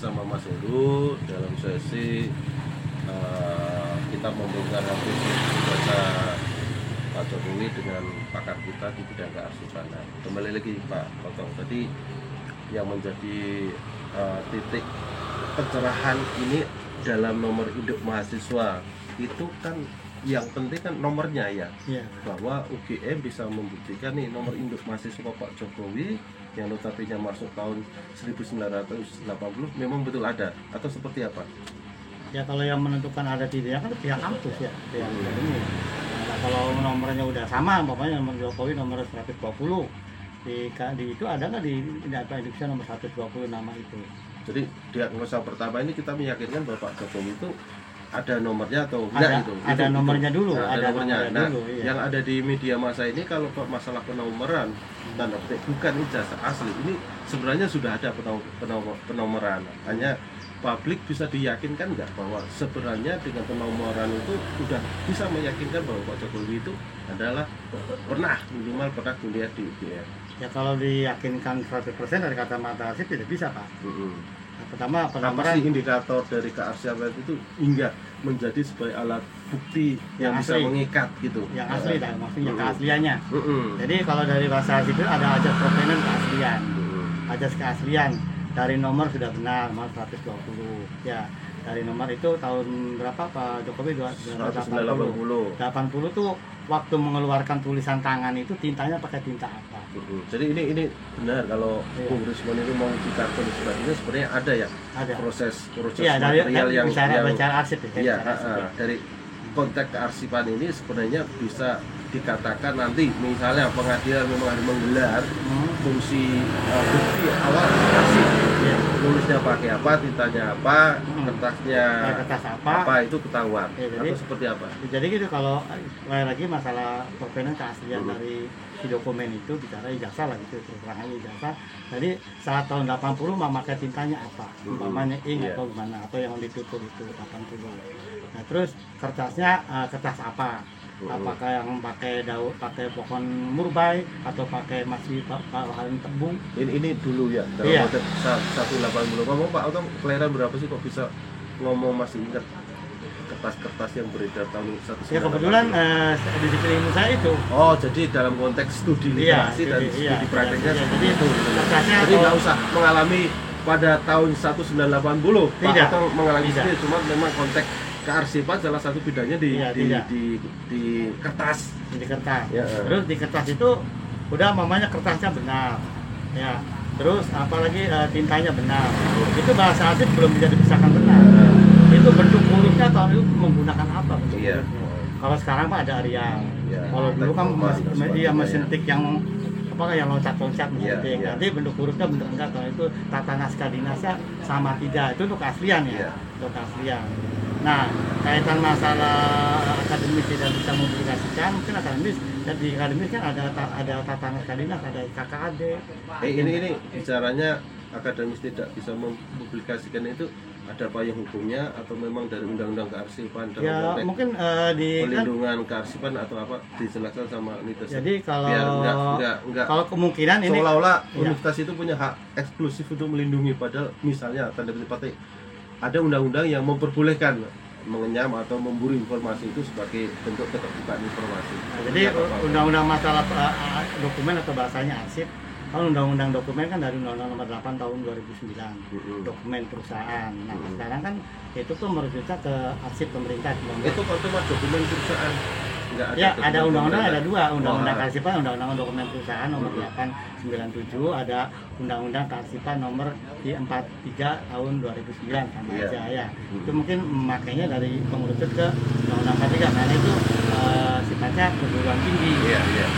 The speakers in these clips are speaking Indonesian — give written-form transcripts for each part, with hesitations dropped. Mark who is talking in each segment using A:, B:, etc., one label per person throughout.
A: bersama Mas Heru dalam sesi kita membongkar baca Pak Jokowi dengan pakar kita di bidang kearsipan. Kembali lagi Pak Otong, tadi yang menjadi titik pencerahan ini dalam nomor induk mahasiswa itu kan yang penting kan nomornya ya, bahwa UGM bisa membuktikan nih nomor induk mahasiswa Pak Jokowi yang notabene masuk tahun 1980 memang betul ada atau seperti apa?
B: Ya kalau yang menentukan ada tidak kan pihak kampus ya, pihak ini. Nah, kalau nomornya udah sama, pokoknya nomor Jokowi nomor 120 di itu ada nggak di data Indonesia nomor 120 nama itu?
A: Jadi diagnosa pertama ini kita meyakinkan bahwa Pak Jokowi itu ada nomornya atau enggak
B: ada nomornya dulu,
A: nah, ada nomornya. Nah,
B: dulu, iya.
A: Yang ada di media massa ini kalau masalah penomoran tanda petik bukan ijazah asli, ini sebenarnya sudah ada penomoran. Hanya publik bisa diyakinkan nggak bahwa sebenarnya dengan penomoran itu sudah bisa meyakinkan bahwa Pak Jokowi itu adalah minimal pernah kuliah di UGM.
B: Ya kalau diyakinkan 100% dari kacamata arsip tidak bisa Pak. Nah, pertama
A: apa sih indikator dari kearsipan itu hingga menjadi sebagai alat bukti yang bisa mengikat gitu?
B: Yang asli dah, maksudnya keasliannya. Jadi kalau dari bahasa arsip itu ada ajas proveniens keaslian, ajas keaslian. Dari nomor sudah benar, nomor 120 ya. Dari nomor itu tahun berapa Pak Jokowi?
A: 1980.
B: 80 tuh waktu mengeluarkan tulisan tangan itu tintanya pakai tinta apa?
A: Jadi ini benar kalau Bung Rismon itu mau uji karton sebagainya sebenarnya ada ya? Ada. Proses
B: ya,
A: material yang
B: bicara arsip ya.
A: Dari konteks kearsipan ini sebenarnya bisa dikatakan nanti misalnya pengadilan memang harus menggelar fungsi bukti awal arsip, tulisnya pakai apa, tintanya apa, kertas apa itu ketahuan atau seperti apa?
B: Jadi gitu kalau lagi masalah proveniens keaslian dari si dokumen itu bicara ijazah lah gitu, keterangannya ijazah. Jadi saat tahun 80 memakai tintanya apa, umpamanya ink atau gimana, atau yang ditutur itu 80. Nah terus kertasnya kertas apa? Apakah yang pakai pohon murbei atau pakai masih bahan tembung?
A: Ini dulu ya dalam konteks 180. Ngomong Pak Otong, kelahiran berapa sih kok bisa ngomong masih ingat kertas-kertas yang beredar tahun 1980?
B: Ya kebetulan di ilmu saya itu.
A: Oh jadi dalam konteks studi literasi dan studi prakteknya
B: jadi itu.
A: Jadi nggak usah mengalami pada tahun 1980 Pak Otong mengalami sendiri, cuma memang konteks kearsipan salah satu bidangnya di kertas.
B: Di kertas. Ya. Terus di kertas itu udah mamanya kertasnya benar. Ya. Terus apalagi tintanya benar. Itu bahasa arsip belum bisa dipisahkan benar. Itu bentuk hurufnya tahun itu menggunakan apa bentuk hurufnya? Kalau sekarang Pak ada Arial. Kalau dulu kan mesin tik yang yang loncat-loncat mesin tik. Nanti bentuk hurufnya bentuk enggak, kalau itu tata naskah dinasnya sama tidak. Itu untuk keaslian ya. Untuk keaslian. Nah, kaitan masalah akademis tidak bisa mempublikasikan, mungkin akademis, dan di akademis kan ada tata naskah dinas, ada KKAD.
A: Ini bicaranya akademis tidak bisa mempublikasikan itu ada payung hukumnya atau memang dari undang-undang kearsipan dalam konteks
B: mungkin
A: pelindungan kearsipan atau apa dijelaskan sama Universitas.
B: Jadi kalau
A: biar enggak
B: kalau kemungkinan ini
A: seolah-olah universitas itu punya hak eksklusif untuk melindungi, padahal misalnya tanda petik ada undang-undang yang memperbolehkan mengenyam atau memburu informasi itu sebagai bentuk keterbukaan informasi.
B: Jadi undang-undang masalah dokumen atau bahasanya arsip, kalau undang-undang dokumen kan dari Undang-Undang Nomor 8 tahun 2009, dokumen perusahaan. Nah sekarang kan itu tuh merujuknya ke arsip pemerintah.
A: Itu kalau cuma dokumen perusahaan.
B: Ada undang-undang, ada dua, undang-undang kearsipan, undang-undang dokumen perusahaan nomor 897, ada undang-undang kearsipan nomor 43 tahun 2009 sama aja ya. Itu mungkin memakainya dari pengerucut ke undang-undang K3 karena itu sifatnya perguruan tinggi.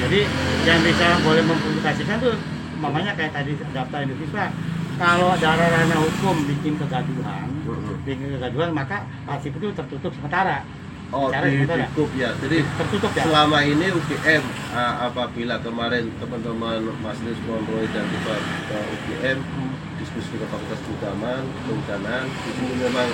B: Jadi yang bisa boleh mempublikasikan tuh mamanya kayak tadi daftar Indonesia. Kalau ada ranah hukum bikin kegaduhan, maka arsip itu tertutup sementara.
A: Ditutup ya. Jadi tertutup ya. Selama ini UGM apabila kemarin teman-teman Mas Rismon Roy dan juga UGM diskusi dengan Fakultas Kehukuman, Kebencanaan, itu memang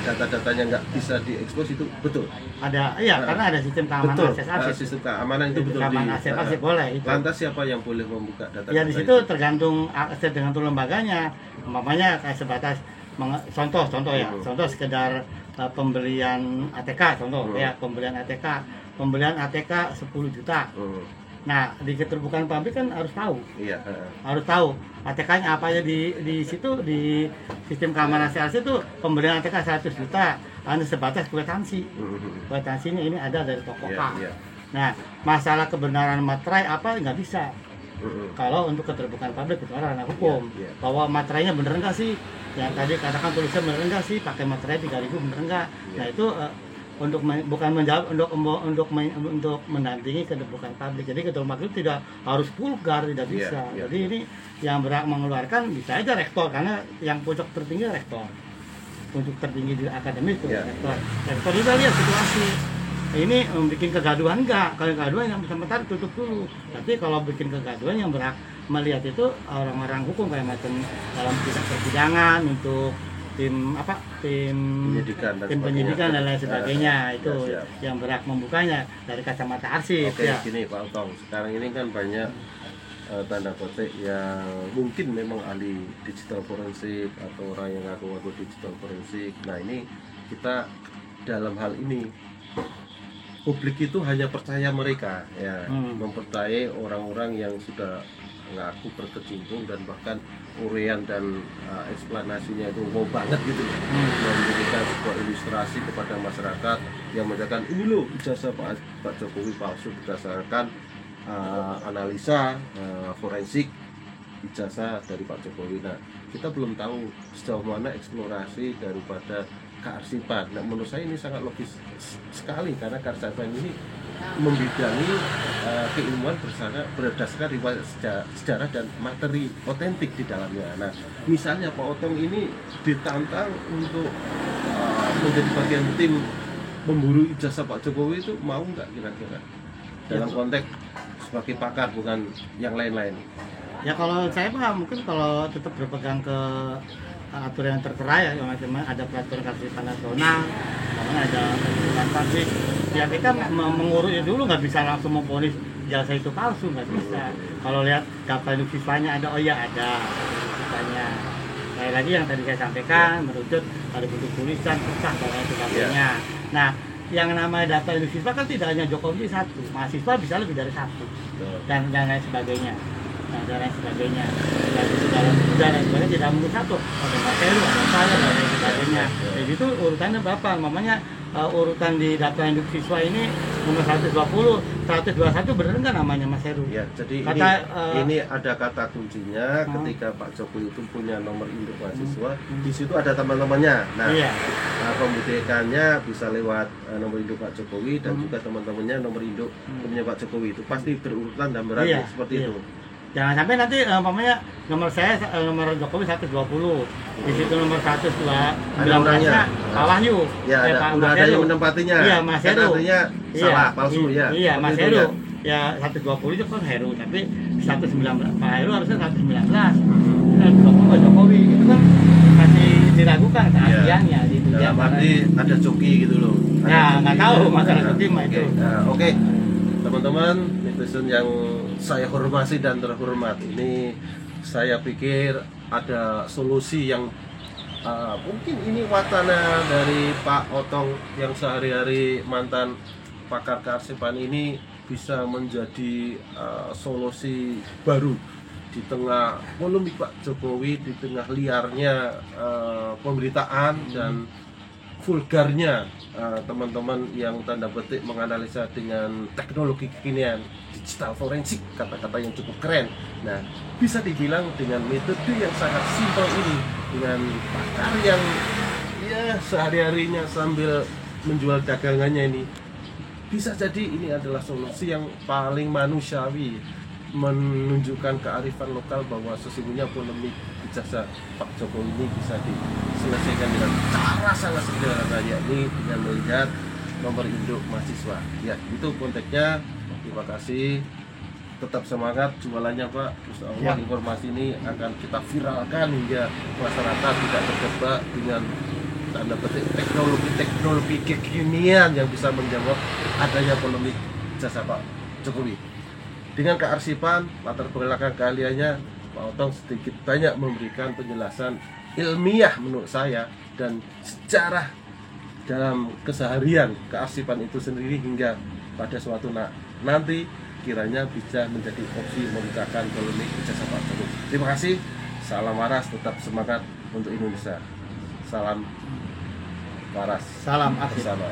A: data-datanya nggak bisa diekspos itu betul.
B: Ada, iya, karena ada sistem keamanan
A: Betul.
B: akses arsip.
A: Sistem keamanan itu betul.
B: Keamanan akses arsip boleh itu.
A: Lantas siapa yang boleh membuka data?
B: Ya di situ tergantung akses, tergantung lembaganya. Umpamanya kayak sebatas contoh ya, contoh sekedar pembelian ATK, contoh ya, pembelian ATK 10 juta. Nah, di keterbukaan publik kan harus tahu. Iya. Harus tahu ATK-nya apa aja di situ, di sistem keamanan akses itu pembelian ATK 100 juta hanya sebatas kwitansi. Kwitansinya ini ada dari toko K. Nah, masalah kebenaran materai apa nggak bisa. Kalau untuk keterbukaan publik itu ranah hukum. Bahwa materainya bener enggak sih? Yang tadi katakan tulisnya bener enggak sih? Pakai materai 3.000 bener enggak? Nah, itu bukan menjawab untuk mendampingi keterbukaan publik. Jadi keterbukaan publik tidak harus vulgar, tidak bisa. Jadi ini yang berhak mengeluarkan bisa aja rektor, karena yang puncak tertinggi rektor. Untuk tertinggi di akademik itu rektor. Rektor juga lihat situasi. Ini bikin kegaduhan enggak? Kalau kegaduhan yang sementara tutup dulu. Tapi kalau bikin kegaduhan yang berhak melihat itu orang-orang hukum kayak macam dalam persidangan untuk tim penyidikan dan lain sebagainya itu yang berhak membukanya dari kacamata arsip.
A: Oke, gini Pak Otong, sekarang ini kan banyak tanda petik yang mungkin memang ahli digital forensik atau orang yang ngaku-ngaku digital forensik. Nah, ini kita dalam hal ini publik itu hanya percaya mereka ya, mempercayai orang-orang yang sudah ngaku berkecimpung dan bahkan uraian dan eksplanasinya itu wow banget gitu, memberikan sebuah ilustrasi kepada masyarakat yang menyatakan ini loh ijazah Pak Jokowi palsu berdasarkan analisa forensik ijazah dari Pak Jokowi. Nah, kita belum tahu sejauh mana eksplorasi daripada kearsipan. Nah, menurut saya ini sangat logis sekali karena kearsipan ini membidangi keilmuan berdasarkan riwayat sejarah dan materi otentik di dalamnya. Nah, misalnya Pak Otong ini ditantang untuk menjadi bagian tim memburu ijazah Pak Jokowi, itu mau nggak kira-kira? Dalam konteks sebagai pakar, bukan yang lain-lain.
B: Ya kalau saya mah mungkin kalau tetap berpegang ke aturan yang tertera ya, macam ada peraturan kearsipan nasional, ada keterbukaan publik. Ya kita mengurusnya dulu, nggak bisa langsung memponis jasa itu palsu, nggak bisa. Kalau lihat data induk siswanya ada, oh ya ada siswanya. Kayak lagi yang tadi saya sampaikan, merujuk ada bentuk tulisan, pecah dan lain sebagainya. Nah, yang namanya data induk siswa kan tidak hanya Jokowi satu, mahasiswa bisa lebih dari satu dan lain sebagainya. Nah, dan lain sebagainya. Dan lain sebagainya tidak mungkin satu. Ada materi, ada saya, dan lain sebagainya. Jadi itu urutannya berapa? Namanya urutan di data induk siswa ini nomor 120, 121 benar nggak namanya Mas Heru?
A: Ya, jadi ini ada kata kuncinya ketika Pak Jokowi itu punya nomor induk mahasiswa, di situ ada teman-temannya. Nah, pembuktiannya bisa lewat nomor induk Pak Jokowi dan juga teman-temannya nomor induk punya Pak Jokowi, itu pasti berurutan dan berat seperti itu.
B: Jangan sampai nanti umpamanya nomor saya nomor Jokowi 120, di situ nomor 119-nya Pak Wahyu.
A: Ya, udah ada yang menempatinya.
B: Iya, Mas Heru.
A: Artinya salah, palsu ya.
B: Iya, Mas Heru. Ya 120 itu kan Heru, tapi 119 Pak Heru harusnya 119. 120 Pak Jokowi itu kan masih diragukan keasliannya gitu.
A: Ya, berarti ada joki gitu loh.
B: Ya, nggak tahu masalah joki mah itu.
A: Oke. Teman-teman netizen yang saya hormati dan terhormat, ini saya pikir ada solusi yang mungkin ini wacana dari Pak Otong yang sehari-hari mantan pakar kearsipan ini bisa menjadi solusi baru di tengah polemik Pak Jokowi, di tengah liarnya pemberitaan dan vulgarnya teman-teman yang tanda petik menganalisa dengan teknologi kekinian digital forensik, kata-kata yang cukup keren. Nah, bisa dibilang dengan metode yang sangat simpel ini, dengan pakar yang ya sehari-harinya sambil menjual dagangannya ini, bisa jadi ini adalah solusi yang paling manusiawi, menunjukkan kearifan lokal bahwa sesungguhnya polemik ijazah Pak Jokowi ini bisa diselesaikan dengan cara sangat sederhana, yakni dengan melihat nomor induk mahasiswa. Ya, itu konteksnya. Terima kasih. Tetap semangat jualannya Pak. Insyaallah informasi ini akan kita viralkan hingga masyarakat tidak terjebak dengan tanda petik teknologi kekinian yang bisa menjawab adanya polemik jasa Pak Jokowi. Dengan kearsipan, latar belakang keahliannya, Pak Otong sedikit banyak memberikan penjelasan ilmiah menurut saya dan sejarah dalam keseharian kearsipan itu sendiri hingga pada suatu nanti kiranya bisa menjadi opsi memecahkan polemik jasa Pak Jokowi. Terima kasih. Salam waras, tetap semangat untuk Indonesia. Salam waras.
B: Salam arsip.
A: Bersama.